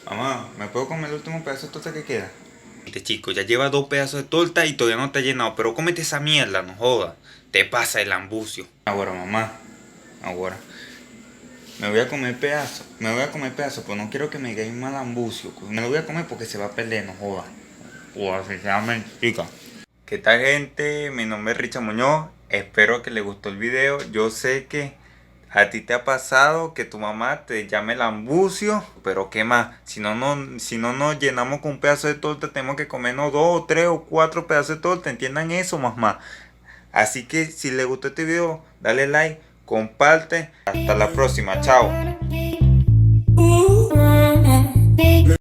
Mamá, ¿me puedo comer el último pedazo de torta que queda? Este chico, ya lleva 2 pedazos de torta y todavía no te ha llenado, pero cómete esa mierda, no jodas. Te pasa el ambucio. Ahora, mamá, ahora. Me voy a comer pedazo, pero no quiero que me digáis mal ambucio. Me lo voy a comer porque se va a perder, no jodas. O así se llama chica. ¿Qué tal, gente? Mi nombre es Richard Muñoz. Espero que les gustó el video. Yo sé que a ti te ha pasado que tu mamá te llame el ambucio, pero ¿qué más? Si no nos llenamos con un pedazo de torta, tenemos que comernos 2 o 3 o 4 pedazos de torta. ¿Entiendan eso, mamá? Así que si les gustó este video, dale like, comparte. Hasta la próxima. Chao.